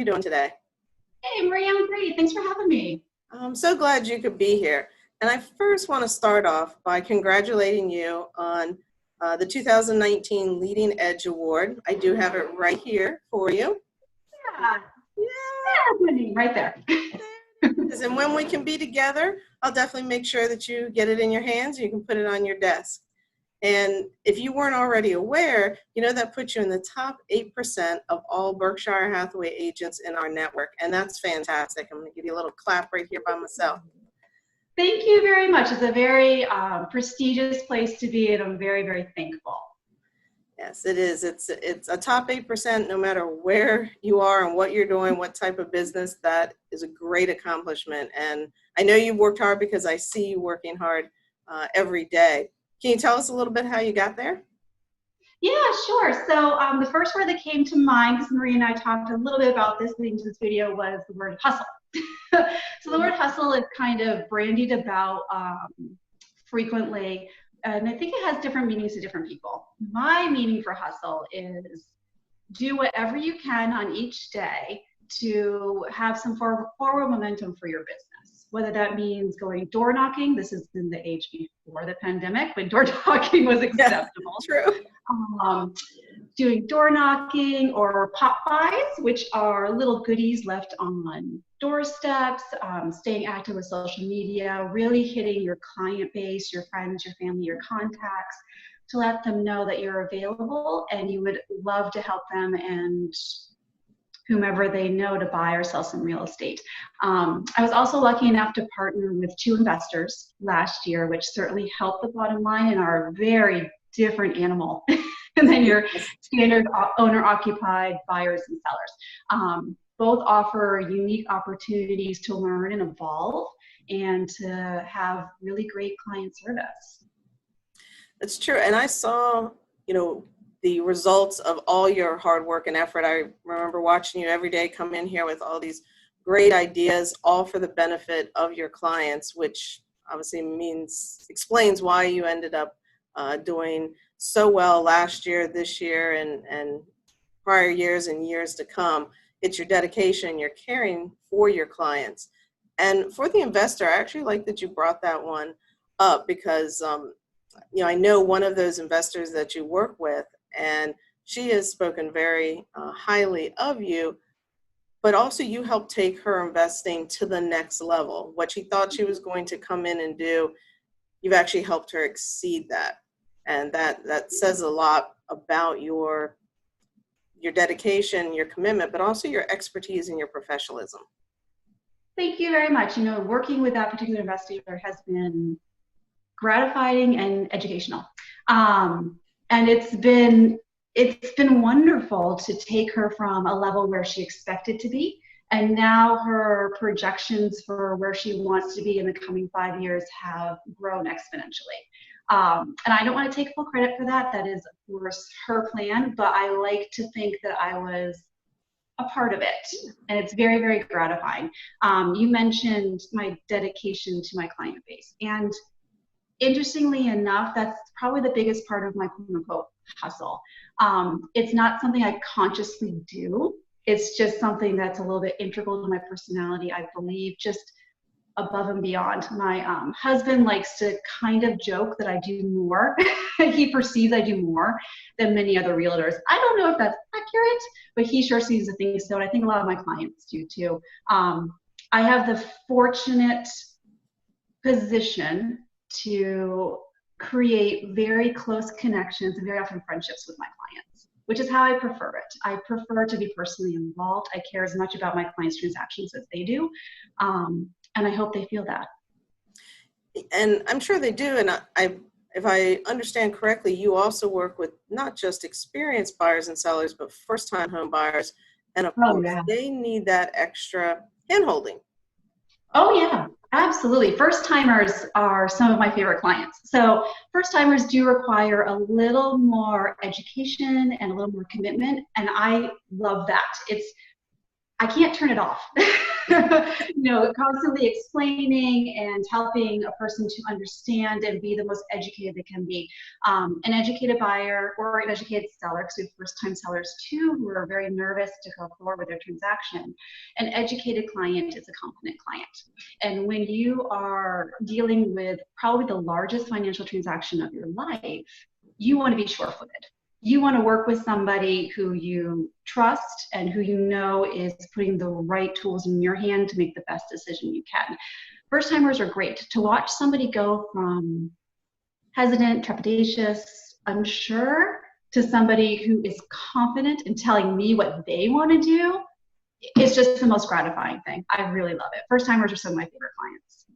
you doing today? Hey, Maria, I'm great. Thanks for having me. I'm so glad you could be here. And I first want to start off by congratulating you on the 2019 Leading Edge Award. I do have it right here for you. Yeah, that's my name right there. And when we can be together, I'll definitely make sure that you get it in your hands. You can put it on your desk. And if you weren't already aware, you know that puts you in the top 8% of all Berkshire Hathaway agents in our network. And that's fantastic. I'm going to give you a little clap right here by myself. Thank you very much. It's a very prestigious place to be, and I'm very, very thankful. Yes, it is. It's a top 8%, no matter where you are and what you're doing, what type of business. That is a great accomplishment. And I know you've worked hard because I see you working hard every day. Can you tell us a little bit how you got there? Yeah, sure. So the first word that came to mind, because Maria and I talked a little bit about this leading to this video, was the word hustle. So the word hustle is kind of brandied about frequently, and I think it has different meanings to different people. My meaning for hustle is do whatever you can on each day to have some forward momentum for your business. Whether that means going door knocking, this is in the age before the pandemic when door knocking was acceptable. Yeah, true. Doing door knocking or pop buys, which are little goodies left on doorsteps, staying active with social media, really hitting your client base, your friends, your family, your contacts, to let them know that you're available and you would love to help them and whomever they know to buy or sell some real estate. I was also lucky enough to partner with 2 investors last year, which certainly helped the bottom line and are a very different animal than your standard owner-occupied buyers and sellers. Both offer unique opportunities to learn and evolve and to have really great client service. That's true. And I saw, the results of all your hard work and effort. I remember watching you every day come in here with all these great ideas, all for the benefit of your clients, which obviously explains why you ended up doing so well last year, this year, and prior years and years to come. It's your dedication, your caring for your clients. And for the investor, I actually like that you brought that one up because, I know one of those investors that you work with, and she has spoken very highly of you, but also you helped take her investing to the next level. What she thought she was going to come in and do, you've actually helped her exceed that. And that says a lot about your dedication, your commitment, but also your expertise and your professionalism. Thank you very much. Working with that particular investor has been gratifying and educational. And it's been wonderful to take her from a level where she expected to be, and now her projections for where she wants to be in the coming 5 years have grown exponentially. And I don't want to take full credit for that. That is, of course, her plan, but I like to think that I was a part of it, and it's very, very gratifying. You mentioned my dedication to my client base, and interestingly enough, that's probably the biggest part of my quote-unquote hustle. It's not something I consciously do. It's just something that's a little bit integral to my personality, I believe, just above and beyond. My husband likes to kind of joke that I do more. He perceives I do more than many other realtors. I don't know if that's accurate, but he sure sees the things so, and I think a lot of my clients do too. I have the fortunate position to create very close connections and very often friendships with my clients, which is how I prefer it. I prefer to be personally involved. I care as much about my clients' transactions as they do. And I hope they feel that. And I'm sure they do. And if I understand correctly, you also work with not just experienced buyers and sellers, but first-time home buyers. And of course, they need that extra hand-holding. Oh, yeah, absolutely. First timers are some of my favorite clients. So first timers do require a little more education and a little more commitment. And I love that. I can't turn it off. Constantly explaining and helping a person to understand and be the most educated they can be. An educated buyer or an educated seller, because we have first-time sellers too who are very nervous to go forward with their transaction. An educated client is a confident client. And when you are dealing with probably the largest financial transaction of your life, you want to be sure-footed. You want to work with somebody who you trust and who you know is putting the right tools in your hand to make the best decision you can. First timers are great. To watch somebody go from hesitant, trepidatious, unsure to somebody who is confident in telling me what they want to do is just the most gratifying thing. I really love it. First timers are some of my favorite clients.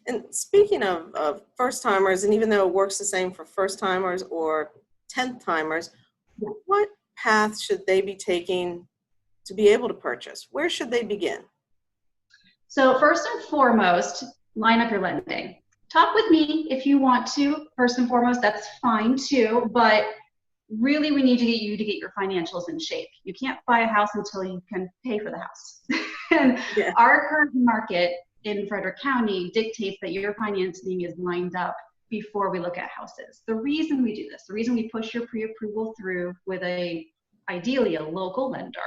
And speaking of first timers, and even though it works the same for first timers or 10th timers, what path should they be taking to be able to purchase? Where should they begin? So first and foremost, line up your lending. Talk with me if you want to. First and foremost, that's fine too, but really we need to get you to get your financials in shape. You can't buy a house until you can pay for the house. And our current market in Frederick County dictates that your financing is lined up before we look at houses. The reason we do this, the reason we push your pre-approval through with ideally a local lender,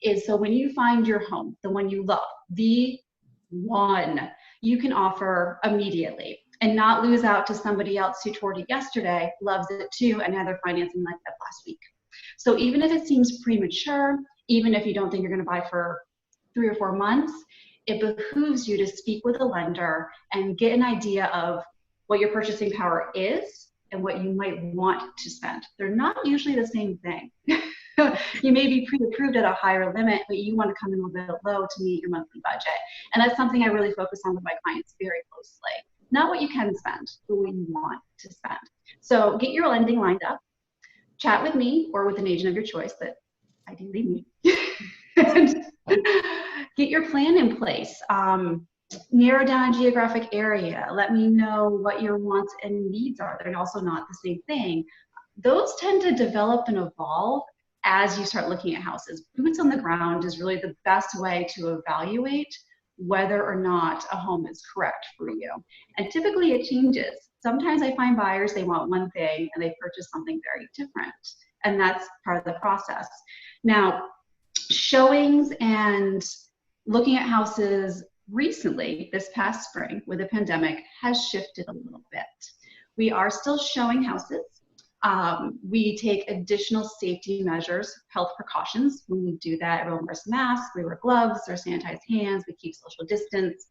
is so when you find your home, the one you love, the one you can offer immediately and not lose out to somebody else who toured it yesterday, loves it too, and had their financing like that last week. So even if it seems premature, even if you don't think you're going to buy for 3 or 4 months, it behooves you to speak with a lender and get an idea of what your purchasing power is and what you might want to spend. They're not usually the same thing. You may be pre-approved at a higher limit, but you want to come in a little bit low to meet your monthly budget. And that's something I really focus on with my clients very closely. Not what you can spend, but what you want to spend. So get your lending lined up, chat with me or with an agent of your choice, but ideally me. And get your plan in place. Narrow down a geographic area. Let me know what your wants and needs are. They're also not the same thing. Those tend to develop and evolve as you start looking at houses. Boots on the ground is really the best way to evaluate whether or not a home is correct for you. And typically it changes. Sometimes I find buyers, they want one thing and they purchase something very different. And that's part of the process. Now, showings and looking at houses recently, this past spring with the pandemic, has shifted a little bit. We are still showing houses. We take additional safety measures, health precautions. When we do that, everyone wears masks, we wear gloves or sanitized hands, we keep social distance.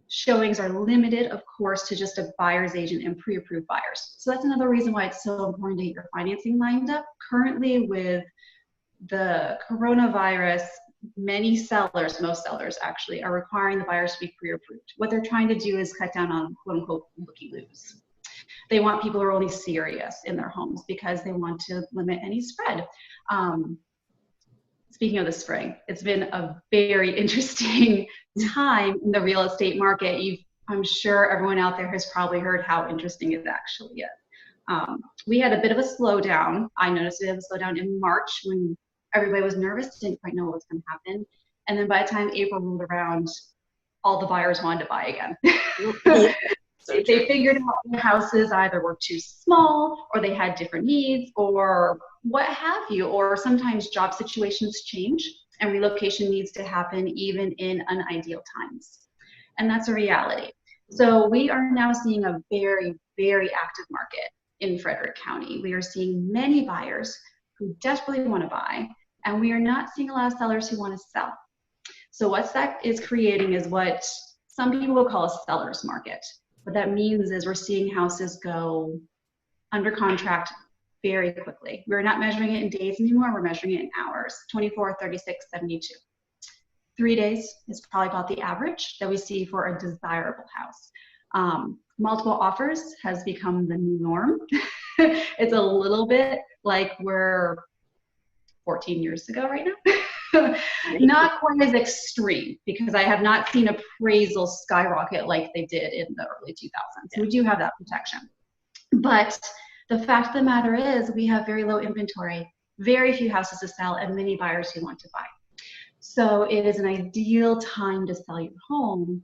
Showings are limited, of course, to just a buyer's agent and pre-approved buyers. So that's another reason why it's so important to get your financing lined up. Currently with the coronavirus, many sellers, most sellers actually, are requiring the buyers to be pre-approved. What they're trying to do is cut down on quote unquote looky-loos. They want people who are only serious in their homes because they want to limit any spread. Speaking of the spring, it's been a very interesting time in the real estate market. I'm sure everyone out there has probably heard how interesting it actually is. We had a bit of a slowdown. I noticed we had a slowdown in March when everybody was nervous, didn't quite know what was going to happen. And then by the time April rolled around, all the buyers wanted to buy again. They figured out the houses either were too small or they had different needs or what have you, or sometimes job situations change and relocation needs to happen even in unideal times. And that's a reality. So we are now seeing a very, very active market in Frederick County. We are seeing many buyers who desperately want to buy, and we are not seeing a lot of sellers who want to sell. So what that is creating is what some people will call a seller's market. What that means is we're seeing houses go under contract very quickly. We're not measuring it in days anymore, we're measuring it in hours, 24, 36, 72. 3 days is probably about the average that we see for a desirable house. Multiple offers has become the new norm. It's a little bit like we're 14 years ago right now. Not quite as extreme, because I have not seen appraisals skyrocket like they did in the early 2000s. We do have that protection. But the fact of the matter is we have very low inventory, very few houses to sell, and many buyers who want to buy. So it is an ideal time to sell your home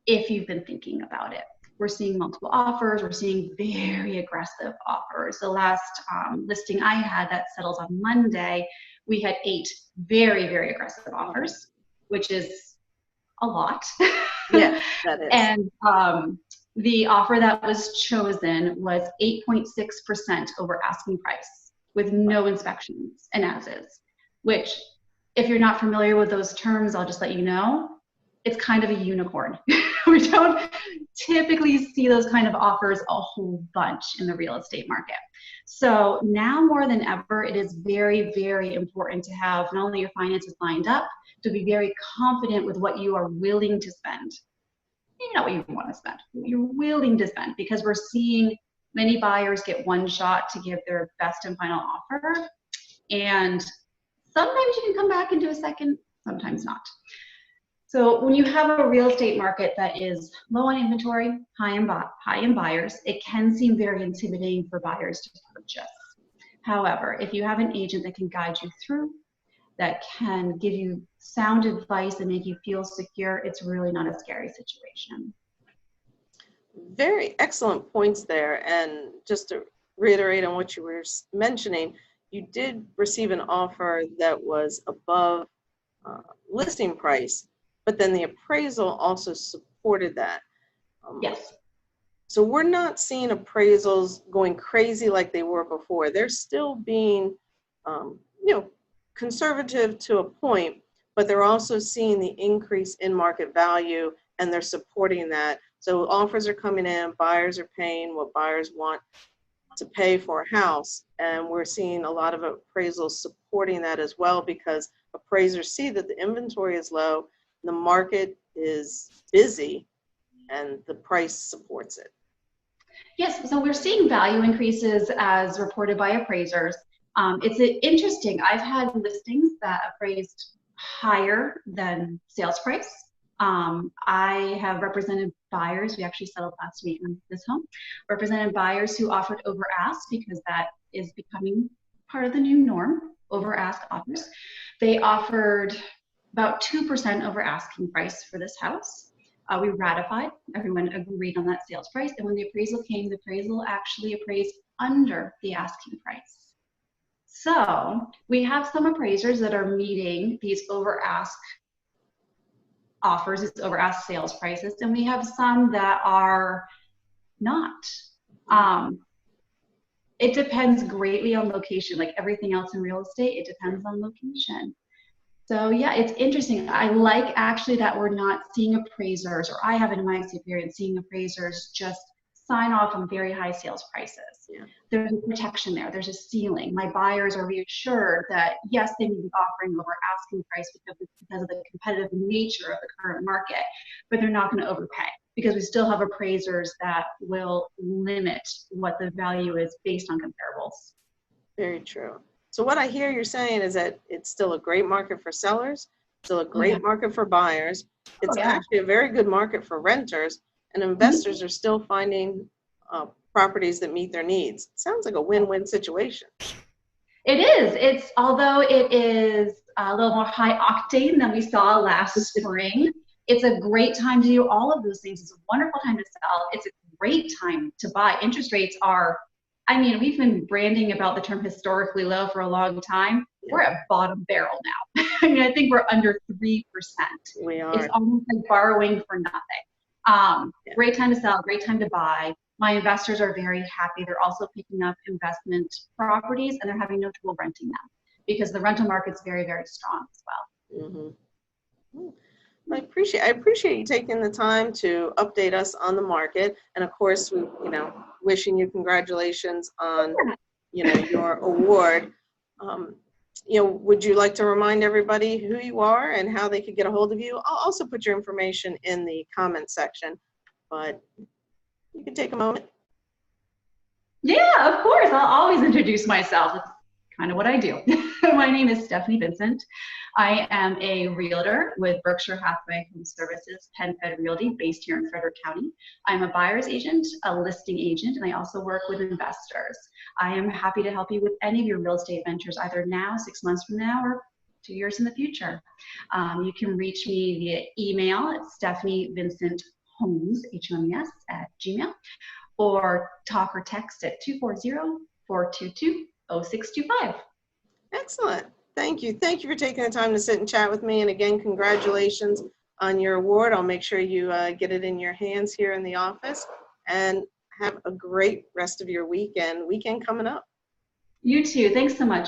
if you've been thinking about it. We're seeing multiple offers. We're seeing very aggressive offers. The last listing I had that settled on Monday, we had 8 very, very aggressive offers, which is a lot. Yeah, that is. And the offer that was chosen was 8.6% over asking price with no inspections and as is, which if you're not familiar with those terms, I'll just let you know, it's kind of a unicorn. We don't typically see those kind of offers a whole bunch in the real estate market. So now more than ever, it is very, very important to have not only your finances lined up, to be very confident with what you are willing to spend. You know what you want to spend, what you're willing to spend, because we're seeing many buyers get one shot to give their best and final offer. And sometimes you can come back and do a second, sometimes not. So when you have a real estate market that is low on inventory, high in buyers, it can seem very intimidating for buyers to purchase. However, if you have an agent that can guide you through, that can give you sound advice and make you feel secure, it's really not a scary situation. Very excellent points there. And just to reiterate on what you were mentioning, you did receive an offer that was above listing price, but then the appraisal also supported that. Yes. So we're not seeing appraisals going crazy like they were before. They're still being, conservative to a point, but they're also seeing the increase in market value and they're supporting that. So offers are coming in, buyers are paying what buyers want to pay for a house. And we're seeing a lot of appraisals supporting that as well, because appraisers see that the inventory is low, the market is busy, and the price supports it. Yes, so we're seeing value increases as reported by appraisers. It's interesting. I've had listings that appraised higher than sales price. I have represented buyers. We actually settled last week on this home. Represented buyers who offered over ask, because that is becoming part of the new norm, over ask offers. They offered about 2% over asking price for this house. We ratified, everyone agreed on that sales price. And when the appraisal came, the appraisal actually appraised under the asking price. So we have some appraisers that are meeting these over ask offers, these over ask sales prices, and we have some that are not. It depends greatly on location, like everything else in real estate, it depends on location. So yeah, it's interesting. I like actually that we're not seeing appraisers, or I haven't in my experience seeing appraisers just sign off on very high sales prices. Yeah. There's a protection there. There's a ceiling. My buyers are reassured that yes, they may be offering over asking price because of the competitive nature of the current market, but they're not going to overpay, because we still have appraisers that will limit what the value is based on comparables. Very true. So what I hear you're saying is that it's still a great market for sellers, still a great market for buyers. It's actually a very good market for renters, and investors are still finding properties that meet their needs. It sounds like a win-win situation. It is. It's, although it is a little more high octane than we saw last spring, it's a great time to do all of those things. It's a wonderful time to sell. It's a great time to buy. Interest rates are, I mean, we've been branding about the term historically low for a long time. We're at bottom barrel now. I mean, I think we're under 3%. We are. It's almost like borrowing for nothing. Great time to sell, great time to buy. My investors are very happy. They're also picking up investment properties, and they're having no trouble renting them, because the rental market's very, very strong as well. Mm-hmm. I appreciate you taking the time to update us on the market, and of course, we, wishing you congratulations on, your award. Would you like to remind everybody who you are and how they could get a hold of you? I'll also put your information in the comment section, but you can take a moment. Yeah, of course. I'll always introduce myself. It's kind of what I do. My name is Stephanie Vincent. I am a realtor with Berkshire Hathaway Home Services, Penn Fed Realty, based here in Frederick County. I'm a buyer's agent, a listing agent, and I also work with investors. I am happy to help you with any of your real estate ventures, either now, 6 months from now, or 2 years in the future. You can reach me via email at Stephanie Vincent Holmes, H-O-M-E-S, @gmail, or talk or text at 240-422-0625. Excellent. Thank you. Thank you for taking the time to sit and chat with me. And again, congratulations on your award. I'll make sure you get it in your hands here in the office. And have a great rest of your weekend coming up. You too. Thanks so much.